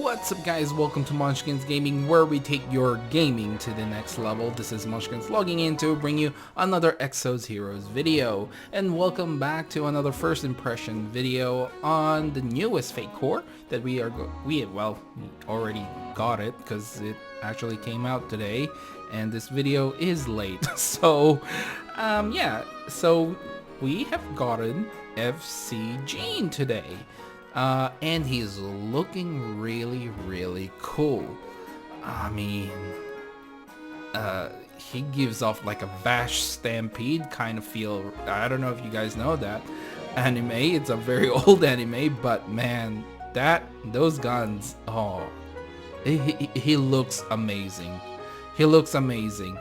What's up guys, welcome to Monchkinz Gaming, where we take your gaming to the next level. This is Monchkinz logging in to bring you another Exos Heroes video. And welcome back to another first impression video on the newest Fate Core that we already got it because it actually came out today and this video is late. So we have gotten FC Gene today. And he's looking really cool. I mean, he gives off like a Vash Stampede kind of feel. I don't know if you guys know that anime. It's a very old anime, but man, those guns, he looks amazing. He looks amazing.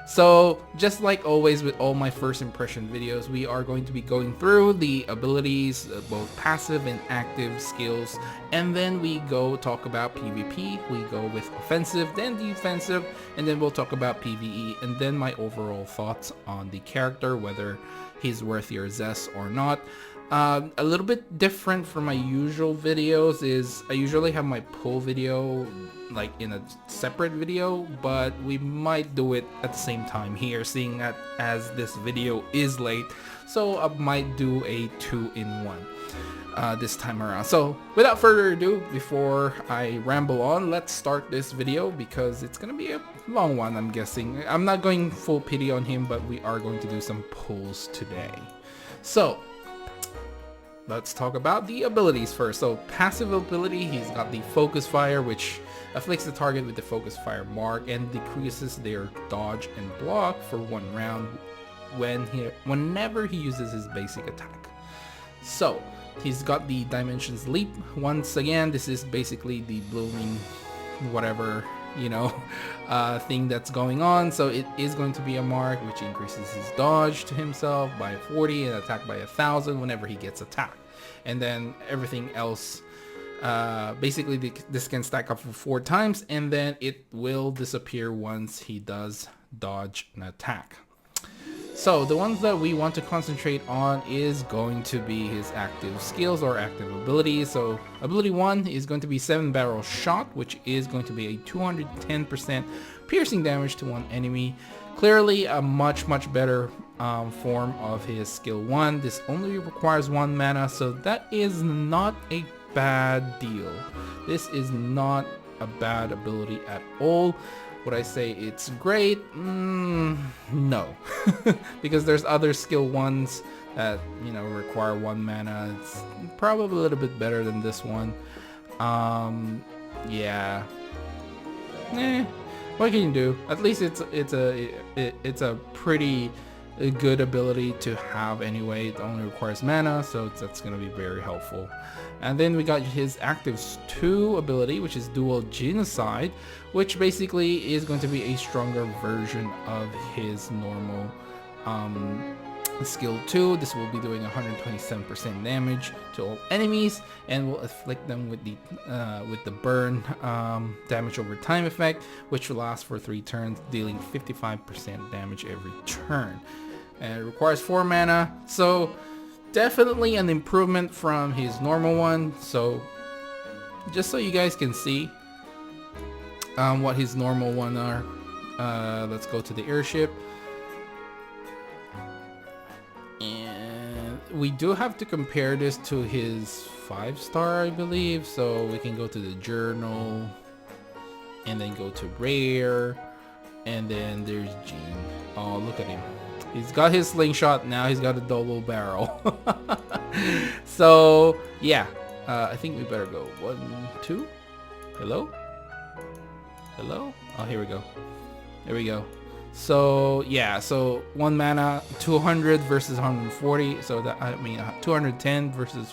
So just like always with all my first impression videos, we are going to be going through the abilities, both passive and active skills, and then we go talk about PvP, we go with offensive, then defensive, and then we'll talk about PvE, and then my overall thoughts on the character, whether he's worth your zest or not. A little bit different from my usual videos is I usually have my pull video like in a separate video, but we might do it at the same time here, seeing that as this video is late, so I might do a 2-in-1 this time around. So without further ado, before I ramble on, let's start this video because it's gonna be a long one. I'm guessing I'm not going full pity on him, but we are going to do some pulls today. So let's talk about the abilities first. So passive ability, he's got the focus fire, which afflicts the target with the focus fire mark and decreases their dodge and block for 1 round whenever he uses his basic attack. So he's got the Dimensions Leap. Once again, this is basically the blooming whatever, you know, thing that's going on. So it is going to be a mark which increases his dodge to himself by 40 and attack by 1,000 whenever he gets attacked. And then everything else, basically this can stack up for 4 times, and then it will disappear once he does dodge an attack. So the ones that we want to concentrate on is going to be his active skills or active abilities. So ability 1 is going to be 7-barrel shot, which is going to be a 210% piercing damage to one enemy. Clearly a much better form of his skill 1. This only requires 1 mana, so that is not a bad deal. This is not a bad ability at all. Would I say it's great? No. Because there's other skill 1s that, you know, require 1 mana. It's probably a little bit better than this one. Yeah. What can you do? At least it's a pretty good ability to have anyway. It only requires mana, so that's going to be very helpful. And then we got his active 2 ability, which is Dual Genocide, which basically is going to be a stronger version of his normal skill 2. This will be doing 127% damage to all enemies and will afflict them with the burn damage over time effect, which will last for 3 turns, dealing 55% damage every turn. And it requires 4 mana, so definitely an improvement from his normal one. So just so you guys can see what his normal one are, let's go to the airship. And we do have to compare this to his 5-star, I believe. So we can go to the journal and then go to rare, and then there's Gene. Oh, look at him. He's got his slingshot, now he's got a double barrel. So yeah, I think we better go 1, 2. Hello? Oh, here we go. There we go. So yeah, so 1 mana, 200 versus 140. So that, I mean, 210 versus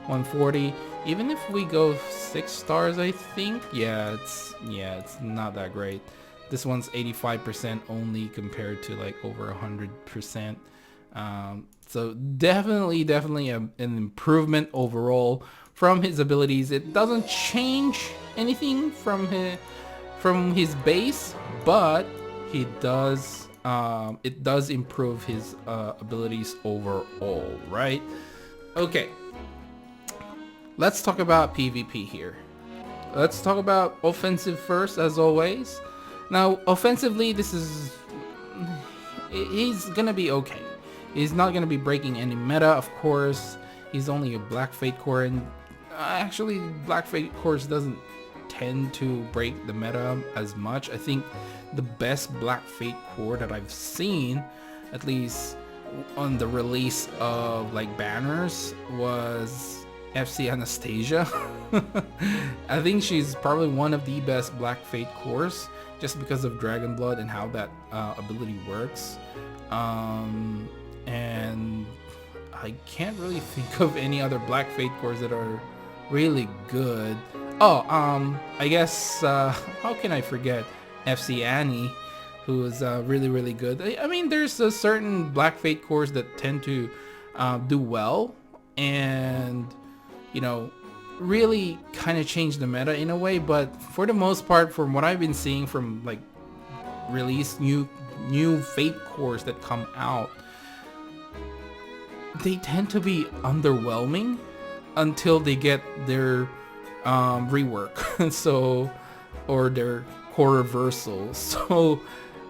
140. Even if we go 6 stars, I think, yeah, it's not that great. This one's 85% only compared to like over 100%. So definitely an improvement overall from his abilities. It doesn't change anything from his base, but he does it does improve his abilities overall, right? Okay, let's talk about PvP here. let's talk about offensive first, as always. Now, offensively, he's gonna be okay. He's not gonna be breaking any meta, of course. He's only a Black Fate core, and actually, Black Fate cores doesn't tend to break the meta as much. I think the best Black Fate core that I've seen, at least on the release of like banners, was FC Anastasia. I think she's probably one of the best Black Fate cores, just because of Dragon Blood and how that ability works. And I can't really think of any other Black Fate cores that are really good. Oh, I guess, how can I forget FC Annie, who is really, really good. I mean, there's a certain Black Fate cores that tend to do well, and, you know, really kind of change the meta in a way, but for the most part, from what I've been seeing from, like, released new Fate cores that come out, they tend to be underwhelming until they get their rework, so, or their core reversal. So,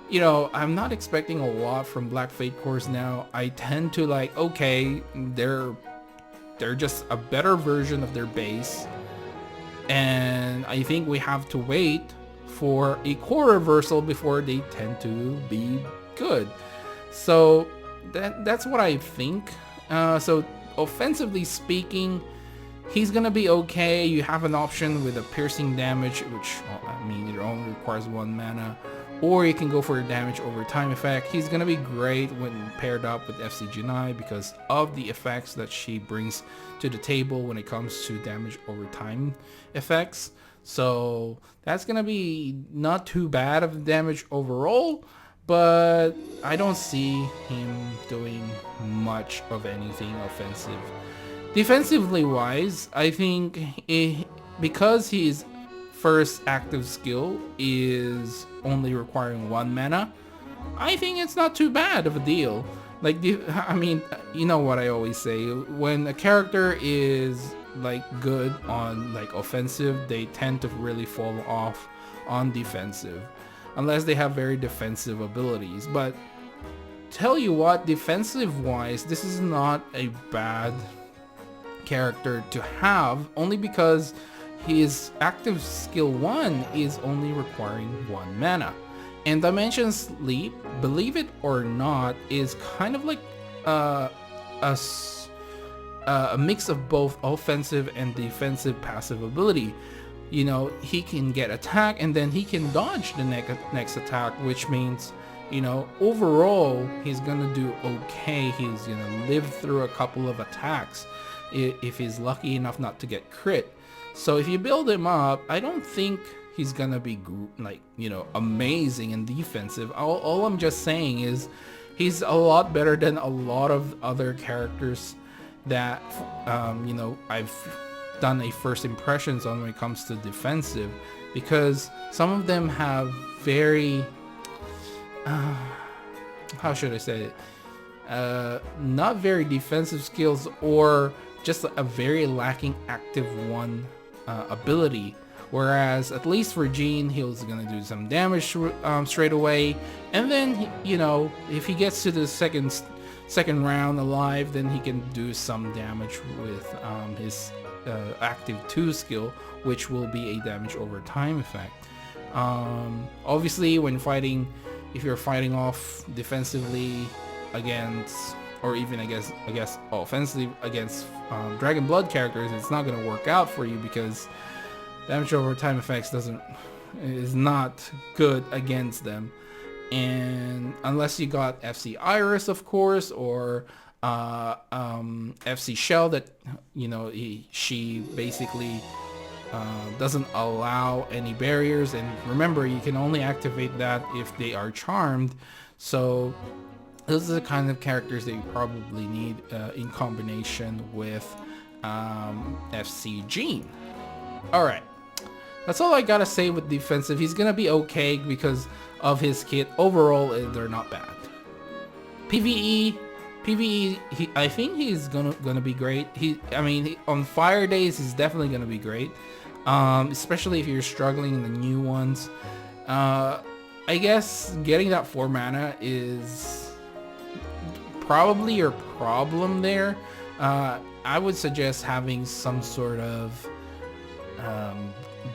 you know, I'm not expecting a lot from Black Fate cores now. I tend to like, okay, they're just a better version of their base, and I think we have to wait for a core reversal before they tend to be good. So that's what I think. So offensively speaking, he's gonna be okay. You have an option with a piercing damage, which, well, I mean, it only requires 1 mana, or you can go for a damage over time effect. He's gonna be great when paired up with FC Junai because of the effects that she brings to the table when it comes to damage over time effects. So that's gonna be not too bad of the damage overall, but I don't see him doing much of anything offensive. Defensively wise, I think because his first active skill is only requiring 1 mana, I think it's not too bad of a deal. Like, I mean, you know what I always say, when a character is like good on like offensive, they tend to really fall off on defensive, unless they have very defensive abilities. But tell you what, defensive wise, this is not a bad character to have, only because his active skill 1 is only requiring 1 mana. And Dimension Sleep, believe it or not, is kind of like a mix of both offensive and defensive passive ability. You know, he can get attack and then he can dodge the next attack, which means, you know, overall he's gonna do okay. He's gonna live through a couple of attacks if he's lucky enough not to get crit. So if you build him up, I don't think he's gonna be like, you know, amazing and defensive. All I'm just saying is he's a lot better than a lot of other characters that you know, I've done a first impressions on when it comes to defensive, because some of them have very how should I say it, not very defensive skills, or just a very lacking active 1 ability. Whereas at least for Gene, he's gonna do some damage straight away, and then, you know, if he gets to the second round alive, then he can do some damage with his active 2 skill, which will be a damage over time effect. Obviously, when fighting, if you're fighting off defensively against, or even I guess offensively against Dragon Blood characters, it's not gonna work out for you, because damage over time effects is not good against them. And unless you got FC Iris, of course, or FC Shell, that, you know, she basically doesn't allow any barriers, and remember, you can only activate that if they are charmed. So those are the kind of characters that you probably need in combination with FC Gene. Alright, that's all I gotta say with defensive. He's gonna be okay because of his kit. Overall, they're not bad. PvE, I think he's gonna be great. I mean, on fire days, he's definitely gonna be great. especially if you're struggling in the new ones. I guess getting that 4 mana is probably your problem there. I would suggest having some sort of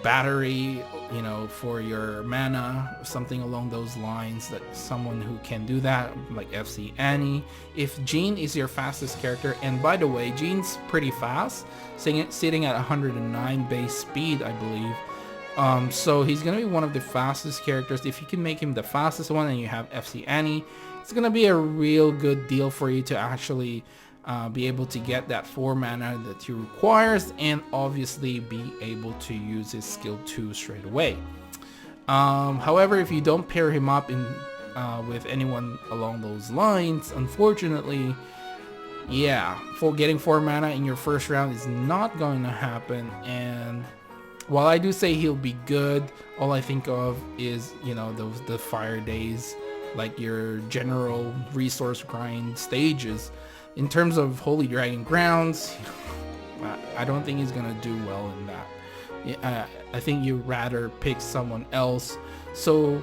battery, you know, for your mana, something along those lines, that someone who can do that, like FC Annie. If Jean is your fastest character, and by the way, Jean's pretty fast, sitting at 109 base speed, I believe. So he's gonna be one of the fastest characters. If you can make him the fastest one and you have FC Annie, it's gonna be a real good deal for you to actually be able to get that 4 mana that he requires, and obviously be able to use his skill 2 straight away. However, if you don't pair him up with anyone along those lines, unfortunately, yeah, for getting 4 mana in your first round is not going to happen. And while I do say he'll be good, all I think of is, you know, the fire days, like your general resource grind stages. In terms of Holy Dragon Grounds, I don't think he's gonna do well in that. I think you'd rather pick someone else. So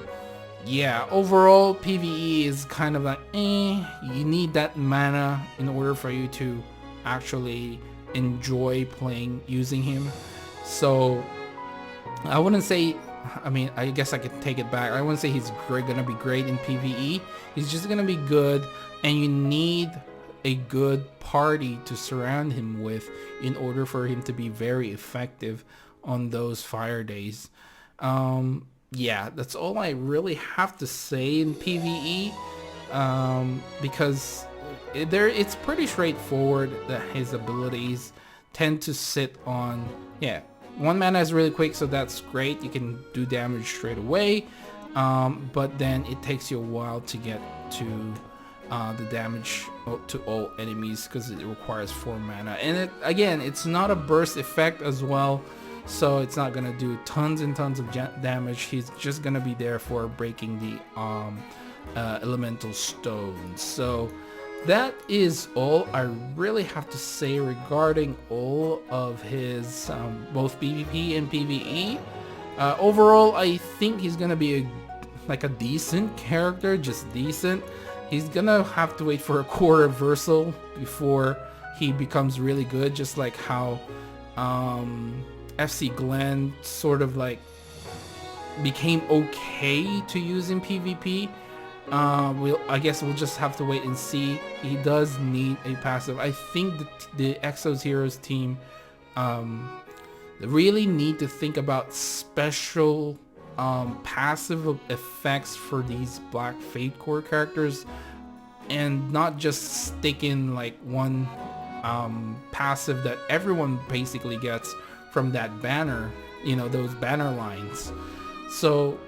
yeah, overall PvE is kind of like, you need that mana in order for you to actually enjoy using him. So I wouldn't say, I mean, I guess I could take it back. I wouldn't say he's gonna be great in PvE. He's just gonna be good, and you need a good party to surround him with in order for him to be very effective on those fire days. Yeah, that's all I really have to say in PvE, because it's pretty straightforward that his abilities tend to sit on, 1 mana is really quick, so that's great. You can do damage straight away, but then it takes you a while to get to the damage to all enemies because it requires 4 mana. And again, it's not a burst effect as well, so it's not gonna do tons and tons of damage. He's just gonna be there for breaking the elemental stones. So that is all I really have to say regarding all of his both PvP and PvE. Overall, I think he's gonna be a decent character, just decent. He's gonna have to wait for a core reversal before he becomes really good, just like how FC Glenn sort of like became okay to use in PvP. I guess we'll just have to wait and see. He does need a passive. I think the Exos Heroes team really need to think about special passive effects for these Black Fate Core characters, and not just stick in like one passive that everyone basically gets from that banner, you know, those banner lines. So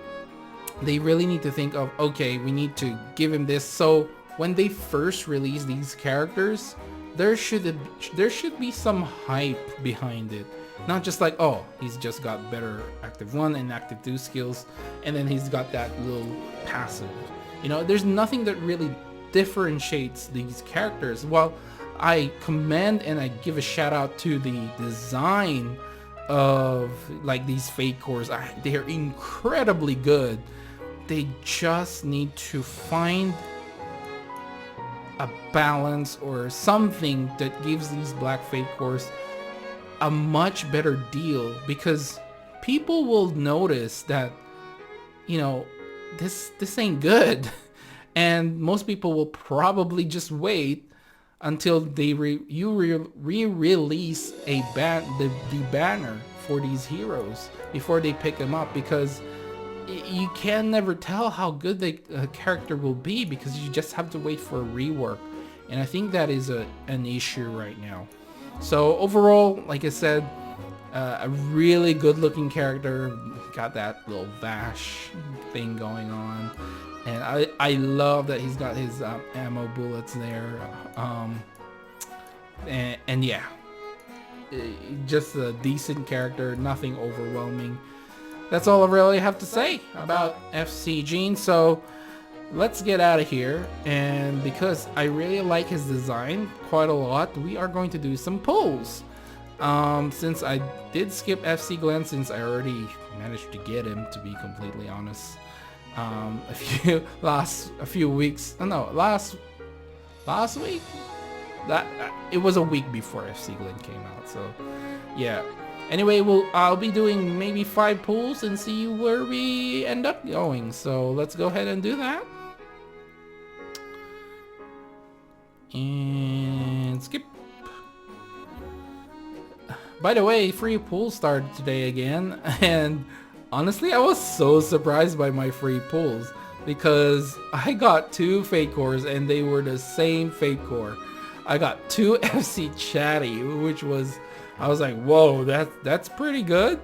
they really need to think of, okay, we need to give him this. So when they first release these characters, there should be some hype behind it. Not just like, oh, he's just got better active 1 and active 2 skills, and then he's got that little passive. You know, there's nothing that really differentiates these characters. While I commend and I give a shout out to the design of like these Fate Cores, they're incredibly good. They just need to find a balance or something that gives these Black Fate Cores a much better deal, because people will notice that, you know, this ain't good, and most people will probably just wait until they re-release the banner for these heroes before they pick them up, because you can never tell how good the character will be, because you just have to wait for a rework, and I think that is an issue right now. So overall, like I said, a really good looking character, got that little Vash thing going on, and I love that he's got his ammo bullets there, and yeah, just a decent character, nothing overwhelming. That's all I really have to say about FC Jean. So let's get out of here, and because I really like his design quite a lot, we are going to do some polls. Since I did skip FC Glenn, since I already managed to get him, to be completely honest. A few weeks, no, last week, that it was a week before FC Glenn came out, so yeah. Anyway, I'll be doing maybe 5 pulls and see where we end up going, so let's go ahead and do that. And skip. By the way, free pools started today again, and honestly, I was so surprised by my free pulls because I got 2 fake cores and they were the same fake core. I got 2 FC Chatty, which was, I was like, whoa, that's pretty good.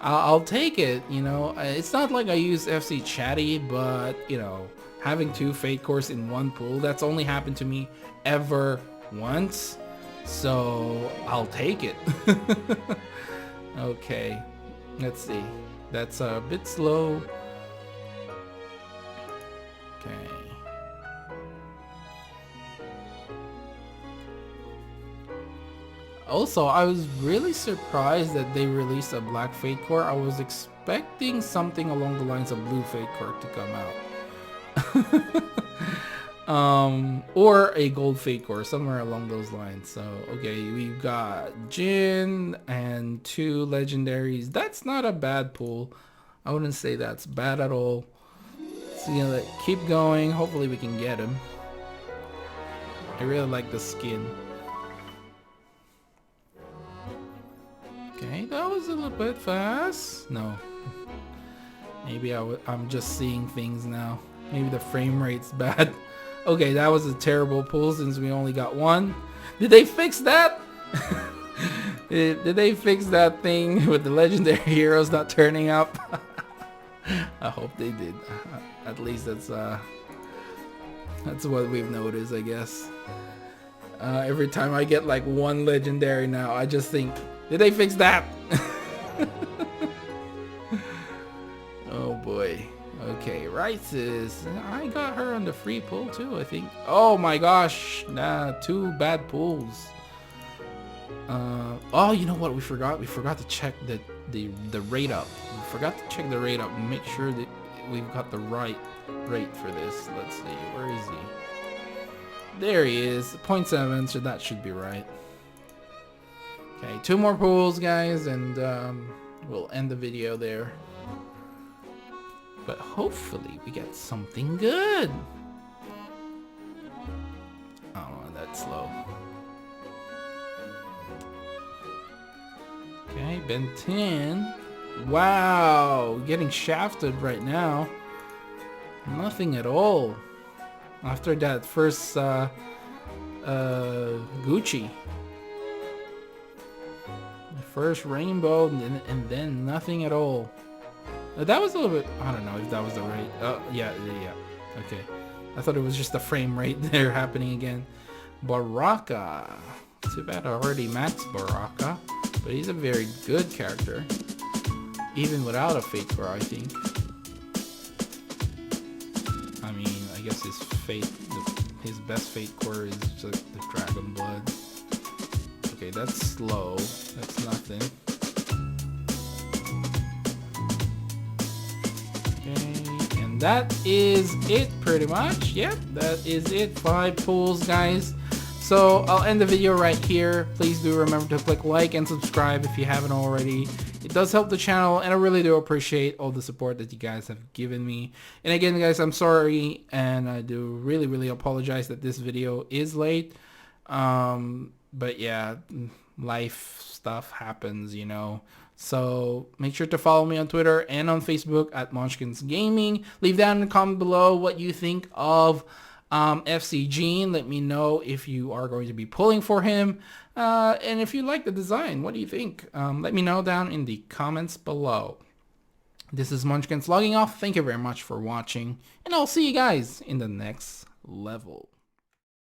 I'll take it, you know. It's not like I use FC Chatty, but you know, having 2 fake cores in one pool, that's only happened to me ever once. So I'll take it. Okay, let's see. That's a bit slow. Okay. Also, I was really surprised that they released a black fake core. I was expecting something along the lines of blue fake core to come out. Or a gold fake or somewhere along those lines. So okay, we've got Jin and 2 legendaries. That's not a bad pool. I wouldn't say that's bad at all. So you know, keep going. Hopefully we can get him. I really like the skin. Okay, that was a little bit fast. No, maybe I'm just seeing things now. Maybe the frame rate's bad. Okay, that was a terrible pull since we only got 1. Did they fix that? Did they fix that thing with the legendary heroes not turning up? I hope they did. At least that's what we've noticed, I guess. Every time I get like 1 legendary now, I just think, did they fix that? Oh boy. Okay, Rices. I got her on the free pull too, I think. Oh my gosh, nah, 2 bad pulls. Oh, you know what we forgot? We forgot to check the rate up. We forgot to check the rate up and make sure that we've got the right rate for this. Let's see, where is he? There he is, 0.7, so that should be right. Okay, 2 more pulls, guys, and we'll end the video there. But hopefully we get something good. Oh, that's slow. Okay, Ben 10. Wow, getting shafted right now. Nothing at all. After that first Gucci. The first rainbow and then nothing at all. That was a little bit, I don't know if that was the rate. Yeah. Okay. I thought it was just the frame rate there happening again. Baraka. Too bad I already maxed Baraka. But he's a very good character. Even without a fate core, I think. I mean, I guess his best fate core is just the Dragon Blood. Okay, that's slow. That's nothing. That is it pretty much. Yep, that is it. 5 pulls, guys. So I'll end the video right here. Please do remember to click like and subscribe if you haven't already. It does help the channel, and I really do appreciate all the support that you guys have given me. And again, guys, I'm sorry, and I do really apologize that this video is late. But yeah, life stuff happens, you know. So make sure to follow me on Twitter and on Facebook at Monchkinz Gaming. Leave down in the comment below what you think of FC Gene. Let me know if you are going to be pulling for him. And if you like the design, what do you think? Let me know down in the comments below. This is Monchkinz logging off. Thank you very much for watching. And I'll see you guys in the next level.